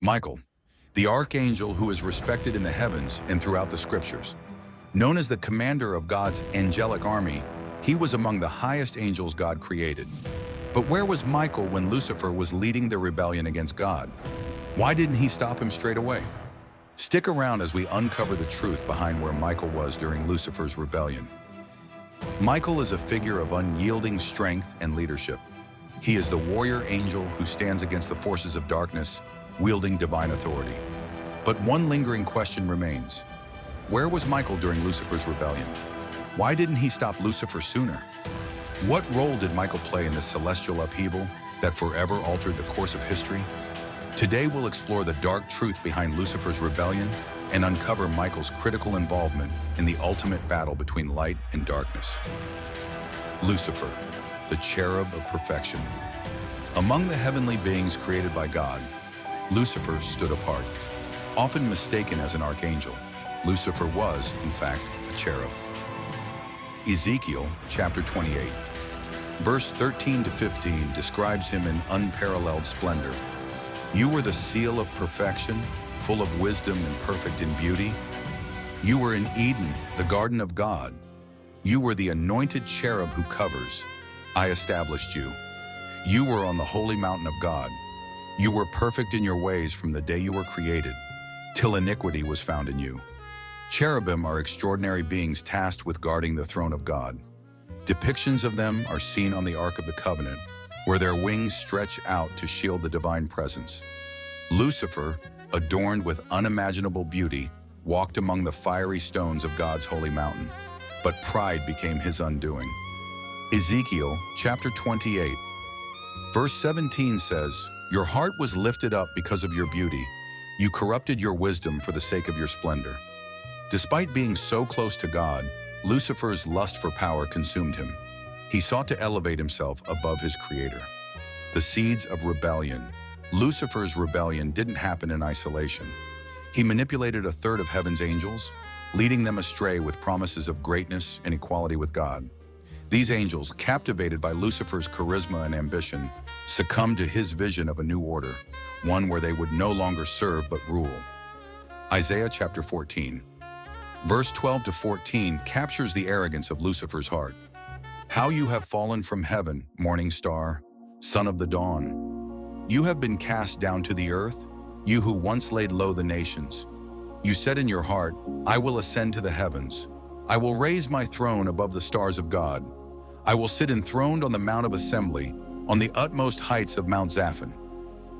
Michael, the archangel who is respected in the heavens and throughout the scriptures. Known as the commander of God's angelic army, he was among the highest angels God created. But where was Michael when Lucifer was leading the rebellion against God? Why didn't he stop him straight away? Stick around as we uncover the truth behind where Michael was during Lucifer's rebellion. Michael is a figure of unyielding strength and leadership. He is the warrior angel who stands against the forces of darkness, wielding divine authority. But one lingering question remains. Where was Michael during Lucifer's rebellion? Why didn't he stop Lucifer sooner? What role did Michael play in this celestial upheaval that forever altered the course of history? Today we'll explore the dark truth behind Lucifer's rebellion and uncover Michael's critical involvement in the ultimate battle between light and darkness. Lucifer, the cherub of perfection. Among the heavenly beings created by God, Lucifer stood apart. Often mistaken as an archangel, Lucifer was, in fact, a cherub. Ezekiel chapter 28, verse 13 to 15 describes him in unparalleled splendor. You were the seal of perfection, full of wisdom and perfect in beauty. You were in Eden, the garden of God. You were the anointed cherub who covers. I established you. You were on the holy mountain of God. You were perfect in your ways from the day you were created, till iniquity was found in you. Cherubim are extraordinary beings tasked with guarding the throne of God. Depictions of them are seen on the Ark of the Covenant, where their wings stretch out to shield the divine presence. Lucifer, adorned with unimaginable beauty, walked among the fiery stones of God's holy mountain, but pride became his undoing. Ezekiel chapter 28, verse 17 says, Your heart was lifted up because of your beauty. You corrupted your wisdom for the sake of your splendor. Despite being so close to God, Lucifer's lust for power consumed him. He sought to elevate himself above his creator. The seeds of rebellion. Lucifer's rebellion didn't happen in isolation. He manipulated a third of heaven's angels, leading them astray with promises of greatness and equality with God. These angels, captivated by Lucifer's charisma and ambition, succumbed to his vision of a new order, one where they would no longer serve but rule. Isaiah chapter 14, verse 12 to 14 captures the arrogance of Lucifer's heart. How you have fallen from heaven, morning star, son of the dawn. You have been cast down to the earth, you who once laid low the nations. You said in your heart, I will ascend to the heavens. I will raise my throne above the stars of God. I will sit enthroned on the Mount of Assembly, on the utmost heights of Mount Zaphon.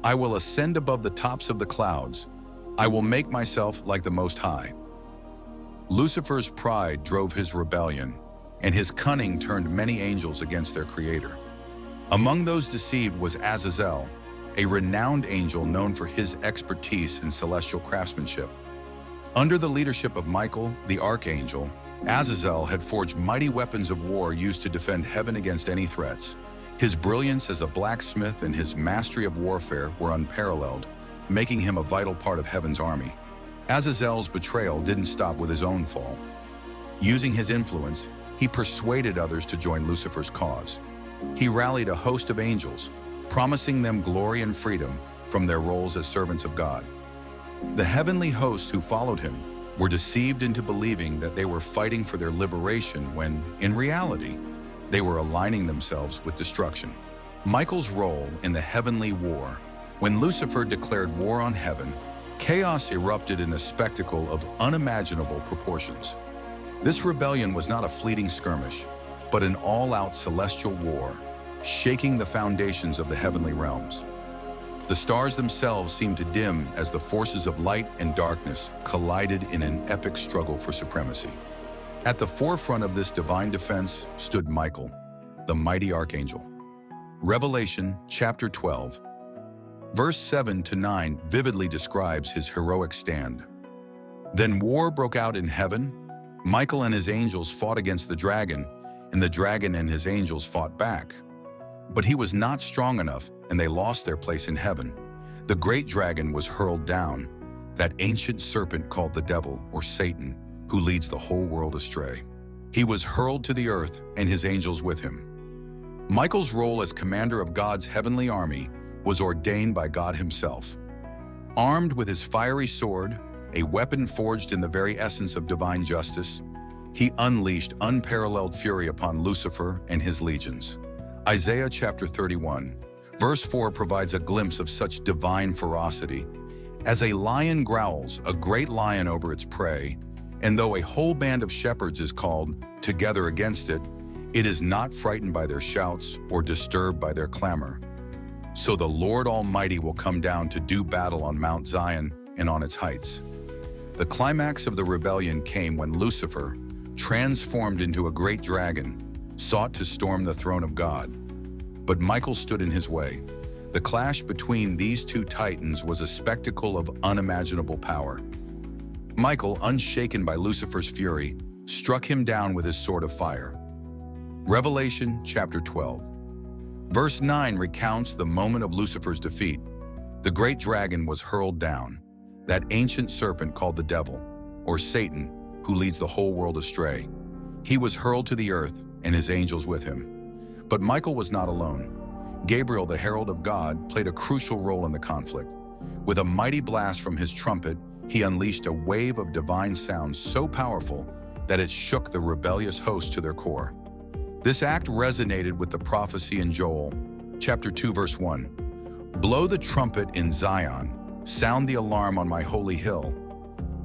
I will ascend above the tops of the clouds. I will make myself like the Most High. Lucifer's pride drove his rebellion, and his cunning turned many angels against their creator. Among those deceived was Azazel, a renowned angel known for his expertise in celestial craftsmanship. Under the leadership of Michael, the archangel, Azazel had forged mighty weapons of war used to defend heaven against any threats. His brilliance as a blacksmith and his mastery of warfare were unparalleled, making him a vital part of heaven's army. Azazel's betrayal didn't stop with his own fall. Using his influence, he persuaded others to join Lucifer's cause. He rallied a host of angels, promising them glory and freedom from their roles as servants of God. The heavenly hosts who followed him were deceived into believing that they were fighting for their liberation when, in reality, they were aligning themselves with destruction. Michael's role in the heavenly war. When Lucifer declared war on heaven, chaos erupted in a spectacle of unimaginable proportions. This rebellion was not a fleeting skirmish, but an all-out celestial war, shaking the foundations of the heavenly realms. The stars themselves seemed to dim as the forces of light and darkness collided in an epic struggle for supremacy. At the forefront of this divine defense stood Michael, the mighty archangel. Revelation chapter 12, verse 7 to 9 vividly describes his heroic stand. Then war broke out in heaven. Michael and his angels fought against the dragon, and the dragon and his angels fought back. But he was not strong enough, and they lost their place in heaven. The great dragon was hurled down, that ancient serpent called the devil, or Satan, who leads the whole world astray. He was hurled to the earth, and his angels with him. Michael's role as commander of God's heavenly army was ordained by God himself. Armed with his fiery sword, a weapon forged in the very essence of divine justice, he unleashed unparalleled fury upon Lucifer and his legions. Isaiah chapter 31, verse 4 provides a glimpse of such divine ferocity. As a lion growls, a great lion over its prey, and though a whole band of shepherds is called together against it, it is not frightened by their shouts or disturbed by their clamor. So the Lord Almighty will come down to do battle on Mount Zion and on its heights. The climax of the rebellion came when Lucifer, transformed into a great dragon, sought to storm the throne of God. But Michael stood in his way. The clash between these two titans was a spectacle of unimaginable power. Michael, unshaken by Lucifer's fury, struck him down with his sword of fire. Revelation chapter 12. Verse 9 recounts the moment of Lucifer's defeat. The great dragon was hurled down, that ancient serpent called the devil, or Satan, who leads the whole world astray. He was hurled to the earth, and his angels with him. But Michael was not alone. Gabriel, the herald of God, played a crucial role in the conflict. With a mighty blast from his trumpet, he unleashed a wave of divine sound so powerful that it shook the rebellious host to their core. This act resonated with the prophecy in Joel, chapter 2, verse 1. Blow the trumpet in Zion, sound the alarm on my holy hill.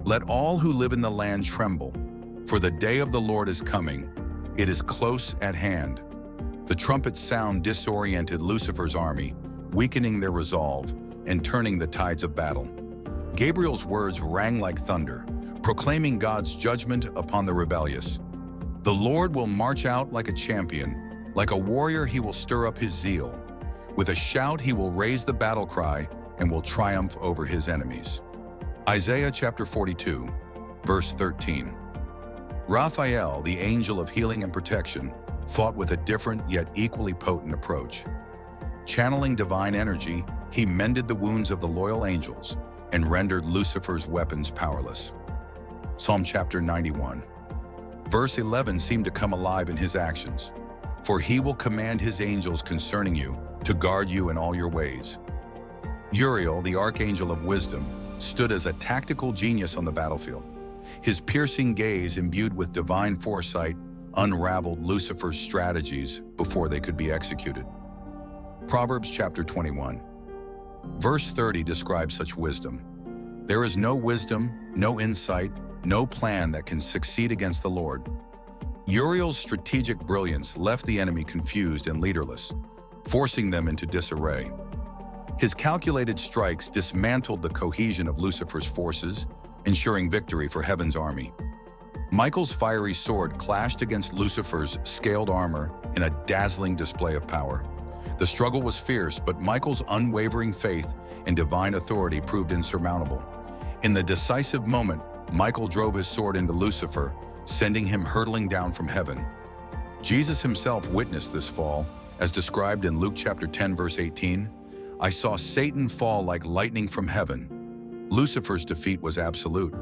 Let all who live in the land tremble, for the day of the Lord is coming. It is close at hand. The trumpet's sound disoriented Lucifer's army, weakening their resolve and turning the tides of battle. Gabriel's words rang like thunder, proclaiming God's judgment upon the rebellious. The Lord will march out like a champion. Like a warrior, he will stir up his zeal. With a shout, he will raise the battle cry and will triumph over his enemies. Isaiah chapter 42, verse 13. Raphael, the angel of healing and protection, fought with a different yet equally potent approach. Channeling divine energy, he mended the wounds of the loyal angels and rendered Lucifer's weapons powerless. Psalm chapter 91. Verse 11 seemed to come alive in his actions. For he will command his angels concerning you to guard you in all your ways. Uriel, the archangel of wisdom, stood as a tactical genius on the battlefield. His piercing gaze, imbued with divine foresight, unraveled Lucifer's strategies before they could be executed. Proverbs chapter 21. Verse 30 describes such wisdom. There is no wisdom, no insight, no plan that can succeed against the Lord. Uriel's strategic brilliance left the enemy confused and leaderless, forcing them into disarray. His calculated strikes dismantled the cohesion of Lucifer's forces, ensuring victory for heaven's army. Michael's fiery sword clashed against Lucifer's scaled armor in a dazzling display of power. The struggle was fierce, but Michael's unwavering faith and divine authority proved insurmountable. In the decisive moment, Michael drove his sword into Lucifer, sending him hurtling down from heaven. Jesus himself witnessed this fall, as described in Luke chapter 10, verse 18. I saw Satan fall like lightning from heaven. Lucifer's defeat was absolute.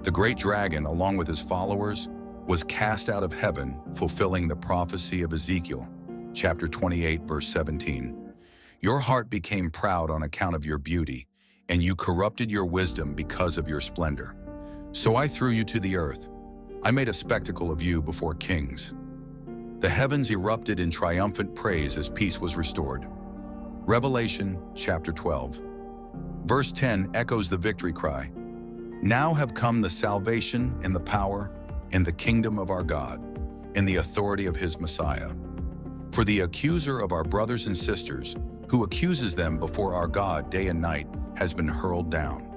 The great dragon, along with his followers, was cast out of heaven, fulfilling the prophecy of Ezekiel, chapter 28, verse 17. Your heart became proud on account of your beauty, and you corrupted your wisdom because of your splendor. So I threw you to the earth. I made a spectacle of you before kings. The heavens erupted in triumphant praise as peace was restored. Revelation chapter 12. Verse 10 echoes the victory cry. Now have come the salvation and the power and the kingdom of our God and the authority of his Messiah. For the accuser of our brothers and sisters, who accuses them before our God day and night, has been hurled down.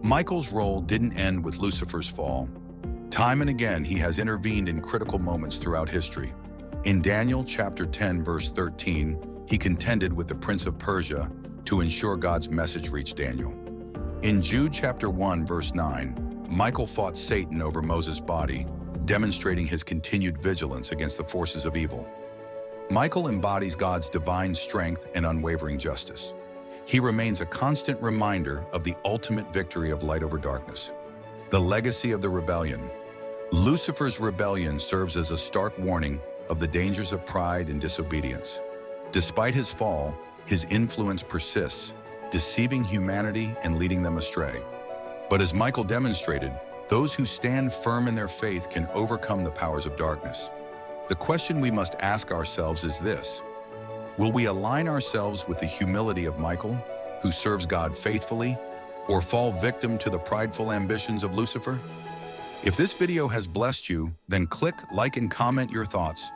Michael's role didn't end with Lucifer's fall. Time and again, he has intervened in critical moments throughout history. In Daniel chapter 10, verse 13, he contended with the prince of Persia to ensure God's message reached Daniel. In Jude chapter 1, verse 9, Michael fought Satan over Moses' body, demonstrating his continued vigilance against the forces of evil. Michael embodies God's divine strength and unwavering justice. He remains a constant reminder of the ultimate victory of light over darkness. The legacy of the rebellion. Lucifer's rebellion serves as a stark warning of the dangers of pride and disobedience. Despite his fall, his influence persists, deceiving humanity and leading them astray. But as Michael demonstrated, those who stand firm in their faith can overcome the powers of darkness. The question we must ask ourselves is this: will we align ourselves with the humility of Michael, who serves God faithfully, or fall victim to the prideful ambitions of Lucifer? If this video has blessed you, then click like and comment your thoughts.